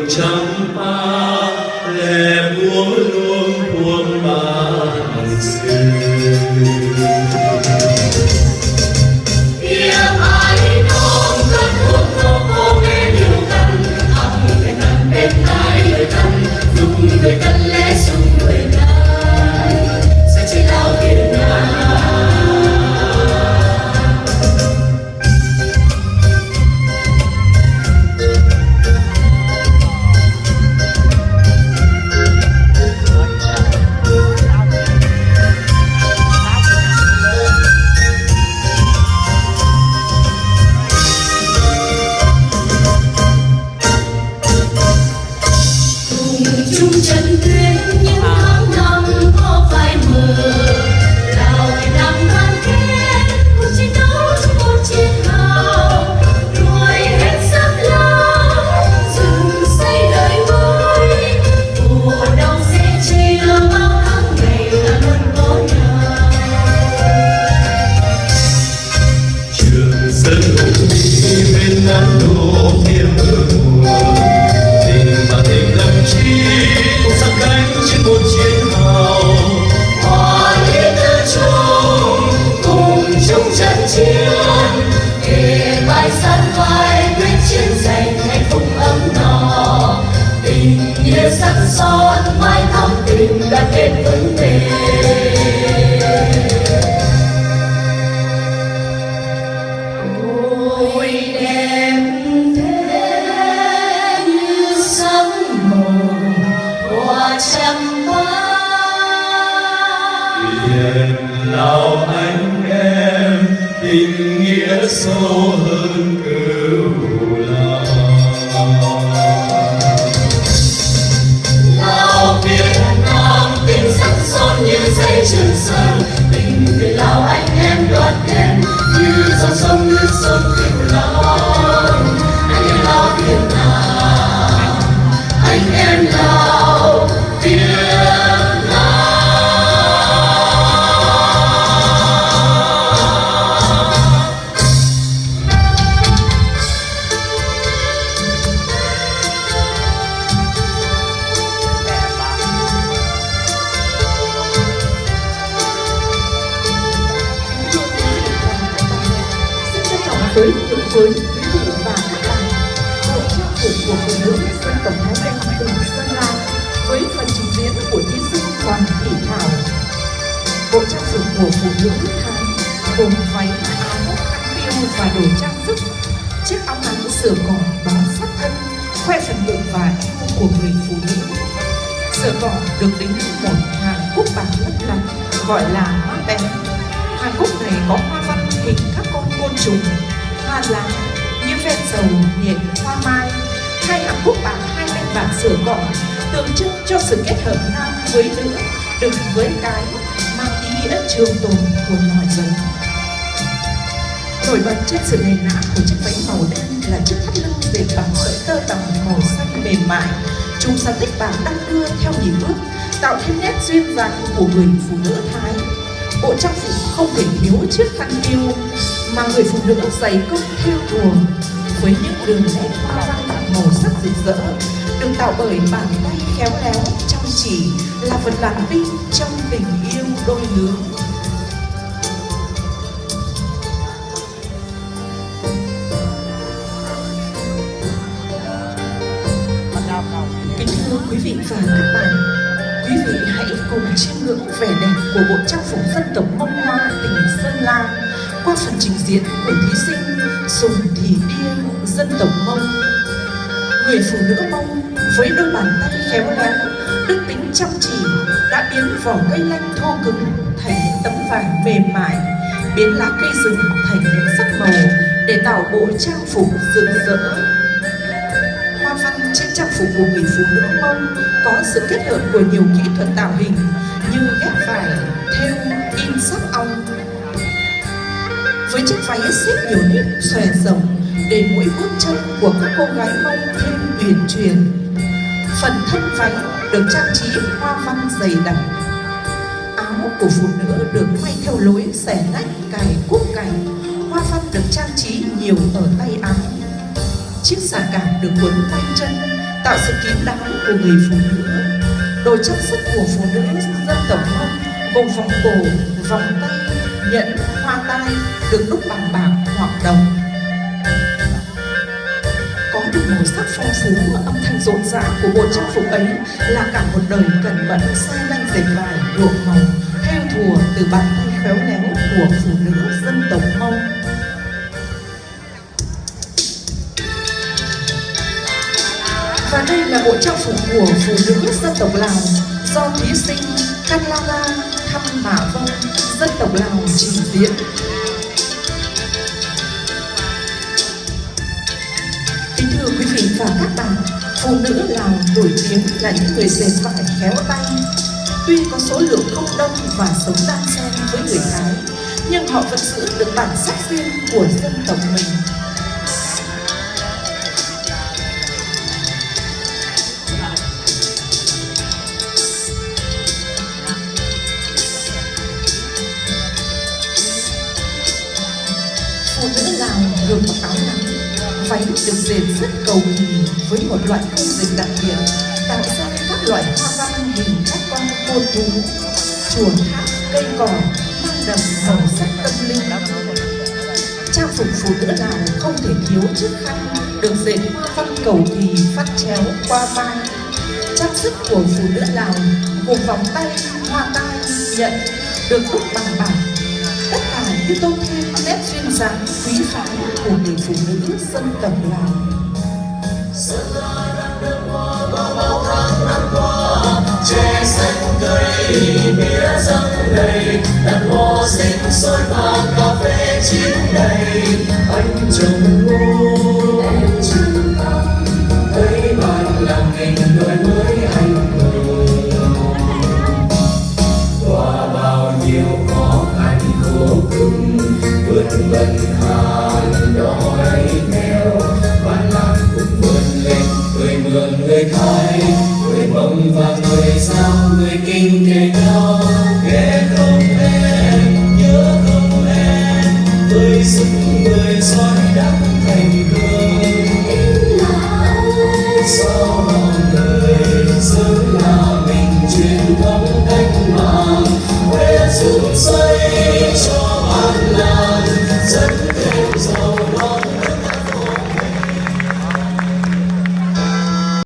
champa lẻ buông luôn buông bàn xưa. Người thân lẽ xuống người thân sẽ chỉ lao Việt Nam. Chung chân tuyến những tháng năm có phai mờ, Lào Việt Nam đoàn kết cùng chiến đấu trong một chiến hào, nuôi hết sức lao dựng xây đời mới. Mùa đông sẽ chia bao tháng ngày là luôn có nhau. Trường Sơn hùng vĩ bên Nam Đô thêm mùa tình và tình đồng chí cùng sát cánh trên một chiến hào. Hòa liên tự chung cùng chung trận chiến, kề vai sát vai quyết chiến giành hạnh phúc ấm no. Tình nghĩa sắc son mãi thắm tình đoàn kết vững bền. Ôi đẹp thế như sắc màu hoa champa. Biển Lào anh em tình nghĩa sâu hơn cửu Lào. Lào Việt Nam tình sắc son như dây Trường Sơn, tình người Lào anh em đoàn kết như dòng sông nước sông Cửu Long. Anh em Lào Việt Nam, anh em Lào Việt Nam. Với quý vị và các bạn, bộ trang phục của phụ nữ dân tộc Thái Bình tỉnh Sơn La với phần trình diễn của thí sinh Hoàng Thị Thảo. Bộ trang phục của phụ nữ Thái gồm váy, áo, khăn piêu và đồ trang sức. Chiếc áo ngắn sửa cỏ bó sát thân khoe phần ngực và eo của người phụ nữ. Sửa cỏ được đính một hàng cúc bạc lấp lánh gọi là hoa bén. Hàng cúc này có hoa văn hình các con côn trùng, hoa lá như ven dầu nhện hoa mai. Hai hàng cúc bạc hai bên bạc sửa cỏ tượng trưng cho sự kết hợp nam với nữ, đực với cái, mang ý nghĩa trường tồn của loài giống. Nổi bật trên sự nền nã của chiếc váy màu đen là chiếc thắt lưng dệt bằng sợi tơ tằm màu xanh mềm mại, chung sa tích bạc đong đưa theo nhịp bước, tạo thêm nét duyên dáng của người phụ nữ Thái. Bộ trang phục không thể thiếu chiếc khăn piêu mà người phụ nữ dày công thêu thùa với những đường nét hoa văn màu sắc rực rỡ, được tạo bởi bàn tay khéo léo chăm chỉ, là phần đoàn viên trong tình yêu đôi lứa. Kính thưa quý vị và các bạn, quý vị hãy cùng chiêm ngưỡng vẻ đẹp của bộ trang phục dân tộc Mông Hoa tỉnh Sơn La qua phần trình diễn của thí sinh Sùng Thị Bia dân tộc Mông. Người phụ nữ Mông với đôi bàn tay khéo léo, đức tính chăm chỉ đã biến vỏ cây lanh thô cứng thành những tấm vải mềm mại, biến lá cây rừng thành những sắc màu để tạo bộ trang phục rực rỡ. Hoa văn trên trang phục của người phụ nữ Mông có sự kết hợp của nhiều kỹ thuật tạo hình như ghép vải, thêu, in sắc ong. Với chiếc váy xếp nhiều nếp xòe rộng để mỗi bước chân của các cô gái Mông thêm uyển chuyển. Phần thân váy được trang trí hoa văn dày đặc. Áo của phụ nữ được may theo lối xẻ nách cài cúc cành, hoa văn được trang trí nhiều ở tay áo. Chiếc xà cạp được quấn quanh chân tạo sự kín đáo của người phụ nữ. Đồ trang sức của phụ nữ dân tộc Mông gồm vòng cổ, vòng tay, nhẫn, hoa tai được đúc bằng bạc hoặc đồng. Có được màu sắc phong phú, âm thanh rộn rã của bộ trang phục ấy là cả một đời cẩn mẫn sai lanh dệt vải, nhuộm màu, theo thùa từ bàn tay khéo léo của phụ nữ dân tộc Mông. Và đây là bộ trang phục của phụ nữ dân tộc Lào do thí sinh Kanlara Thăm Mạ Vông dân tộc Lào trình diễn. Kính thưa quý vị và các bạn, phụ nữ Lào nổi tiếng là những người dệt vải khéo tay. Tuy có số lượng không đông và sống đan xen với người Thái, nhưng họ vẫn giữ được bản sắc riêng của dân tộc mình. Phụ nữ Lào thường mặc áo ngắn, váy được dệt rất cầu kỳ với một loại khung dệt đặc biệt, tạo ra các loại hoa văn hình các con cua thú, chùa tháp, cây cỏ mang đậm màu sắc tâm linh. Trang phục phụ nữ Lào không thể thiếu chiếc khăn được dệt hoa văn cầu kỳ phát chéo qua vai. Trang sức của phụ nữ Lào gồm vòng tay, hoa tai, nhẫn được đúc bằng bạc. Tất cả như tô thêm nét duyên dáng quý phái của người phụ nữ dân tộc Lào. Tre xanh cây mía răng đầy, đàn hoa xinh xôi và cà phê chín đầy. Anh trồng ngô em trồng tăm, thấy bạn làm mình đổi mới anh hùng. Qua bao nhiêu khó khăn khổ cực, vượt bần hàn đói nghèo, bản làng cũng vươn lên. Người Mường, người Thái, người Mông và người Dao, người Kinh kề nhau.